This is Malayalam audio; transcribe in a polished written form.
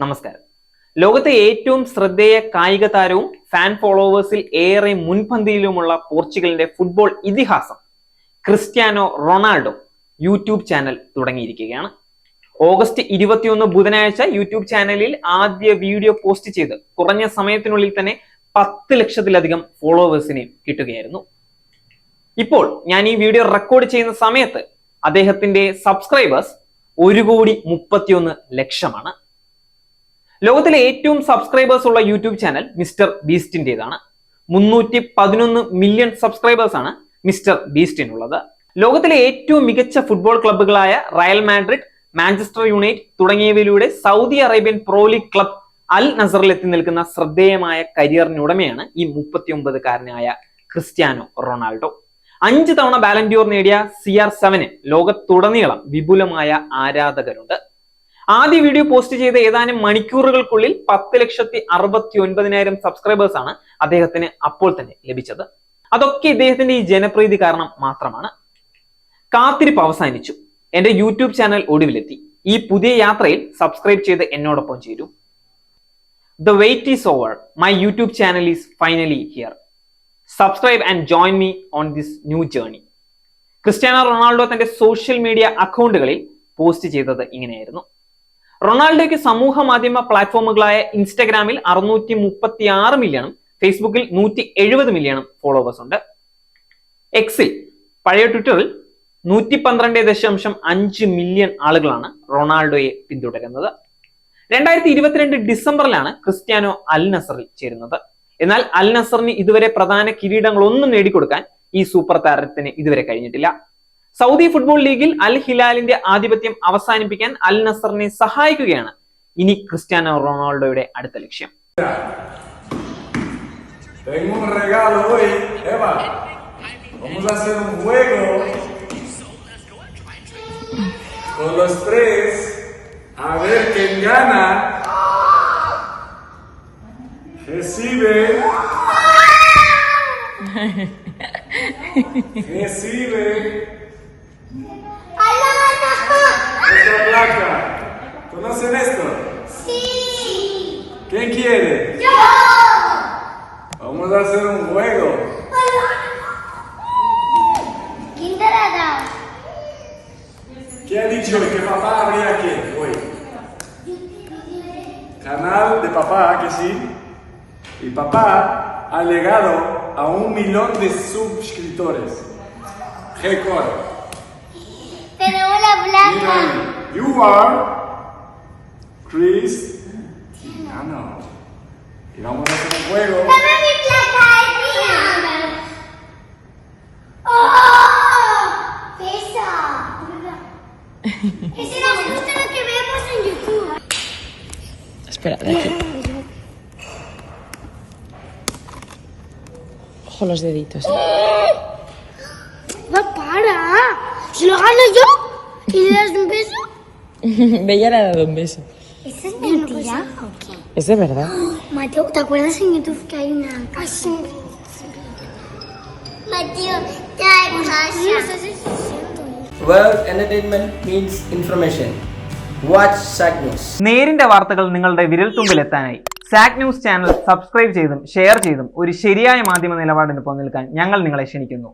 നമസ്കാരം. ലോകത്തെ ഏറ്റവും ശ്രദ്ധേയ കായിക താരവും ഫാൻ ഫോളോവേഴ്സിൽ ഏറെ മുൻപന്തിയിലുമുള്ള പോർച്ചുഗലിന്റെ ഫുട്ബോൾ ഇതിഹാസം ക്രിസ്ത്യാനോ റൊണാൾഡോ യൂട്യൂബ് ചാനൽ തുടങ്ങിയിരിക്കുകയാണ്. ഓഗസ്റ്റ് 21 ബുധനാഴ്ച യൂട്യൂബ് ചാനലിൽ ആദ്യ വീഡിയോ പോസ്റ്റ് ചെയ്ത് കുറഞ്ഞ സമയത്തിനുള്ളിൽ തന്നെ 10 ലക്ഷത്തിലധികം ഫോളോവേഴ്സിനെ കിട്ടുകയായിരുന്നു. ഇപ്പോൾ ഞാൻ ഈ വീഡിയോ റെക്കോർഡ് ചെയ്യുന്ന സമയത്ത് അദ്ദേഹത്തിന്റെ സബ്സ്ക്രൈബേഴ്സ് 1,31,00,000 ലോകത്തിലെ ഏറ്റവും സബ്സ്ക്രൈബേഴ്സ് ഉള്ള യൂട്യൂബ് ചാനൽ മിസ്റ്റർ ബീസ്റ്റിന്റേതാണ്. 311 മില്യൺ സബ്സ്ക്രൈബേഴ്സ് ആണ് മിസ്റ്റർ ബീസ്റ്റിനുള്ളത്. ലോകത്തിലെ ഏറ്റവും മികച്ച ഫുട്ബോൾ ക്ലബ്ബുകളായ റയൽ മാഡ്രിഡ്, മാഞ്ചസ്റ്റർ യുണൈറ്റഡ് തുടങ്ങിയവയിലൂടെ Saudi Arabian pro league club അൽ നസറിൽ എത്തി നിൽക്കുന്ന ശ്രദ്ധേയമായ കരിയറിനുടമയാണ് ഈ 39-കാരനായ ക്രിസ്ത്യാനോ റൊണാൾഡോ. 5 തവണ ബാലൻഡിയോർ നേടിയ CR7 ലോകത്തുടനീളം വിപുലമായ ആരാധകരുണ്ട്. ആദ്യ വീഡിയോ പോസ്റ്റ് ചെയ്ത ഏതാനും മണിക്കൂറുകൾക്കുള്ളിൽ 10,69,000 സബ്സ്ക്രൈബേഴ്സ് ആണ് അദ്ദേഹത്തിന് അപ്പോൾ തന്നെ ലഭിച്ചത്. അതൊക്കെ ഇദ്ദേഹത്തിന്റെ ഈ ജനപ്രീതി കാരണം മാത്രമാണ്. കാത്തിരിപ്പ് അവസാനിച്ചു. എന്റെ യൂട്യൂബ് ചാനൽ ഒടുവിലെത്തി. ഈ പുതിയ യാത്രയിൽ സബ്സ്ക്രൈബ് ചെയ്ത് എന്നോടൊപ്പം ചേരൂ. The wait is over. My YouTube channel is finally here. Subscribe and join me on this new journey. Cristiano Ronaldo തന്റെ സോഷ്യൽ മീഡിയ അക്കൗണ്ടുകളിൽ പോസ്റ്റ് ചെയ്തത് ഇങ്ങനെയായിരുന്നു. റൊണാൾഡോയ്ക്ക് സമൂഹ മാധ്യമ പ്ലാറ്റ്ഫോമുകളായ ഇൻസ്റ്റഗ്രാമിൽ 636 മില്യണും ഫേസ്ബുക്കിൽ 170 മില്യണും ഫോളോവേഴ്സ് ഉണ്ട്. എക്സിൽ പഴയ ട്വിറ്ററിൽ 112.5 മില്യൺ ആളുകളാണ് റൊണാൾഡോയെ പിന്തുടരുന്നത്. 2022 ഡിസംബറിലാണ് ക്രിസ്ത്യാനോ അൽ നസറിൽ ചേരുന്നത്. എന്നാൽ അൽ നസറിന് ഇതുവരെ പ്രധാന കിരീടങ്ങളൊന്നും നേടിക്കൊടുക്കാൻ ഈ സൂപ്പർ താരത്തിന് ഇതുവരെ കഴിഞ്ഞിട്ടില്ല. സൗദി ഫുട്ബോൾ ലീഗിൽ അൽ ഹിലാലിന്റെ ആധിപത്യം അവസാനിപ്പിക്കാൻ അൽ നസറിനെ സഹായിക്കുകയാണ് ഇനി ക്രിസ്ത്യാനോ റൊണാൾഡോയുടെ അടുത്ത ലക്ഷ്യം. Recibe esta placa. ¿Conocen esto? Sí. ¿Quién quiere? Yo. Vamos a hacer un juego. ¿Quién te la da? ¿Quién ha dicho que papá abría qué hoy? Canal de papá, que sí. Y papá ha llegado a 1 millón de suscriptores. Récord. Tenemos la placa. You are Cristiano. Y vamos a hacer un juego. Dame mi placa, mía. ¡Oh! Pesa. Ese nos gusta lo que vemos en YouTube. Espera, de aquí. Ojo los deditos. No, para. Si lo gano yo y le das un beso. Bella le ha dado un beso. ¿Eso es mentira o qué? ¿Es de verdad? Mateo, ¿te acuerdas en YouTube que hay una casa? Mateo, ¿qué casa? World entertainment means information. Watch SAC News. നേരിന്റെ വാർത്തകൾ നിങ്ങളുടെ വിരൽത്തുമ്പിലെത്താനായി സാക് ന്യൂസ് ചാനൽ സബ്സ്ക്രൈബ് ചെയ്തും ഷെയർ ചെയ്തും ഒരു ശരിയായ മാധ്യമ നിലപാടിന് നിൽക്കാൻ ഞങ്ങൾ നിങ്ങളെ ക്ഷണിക്കുന്നു.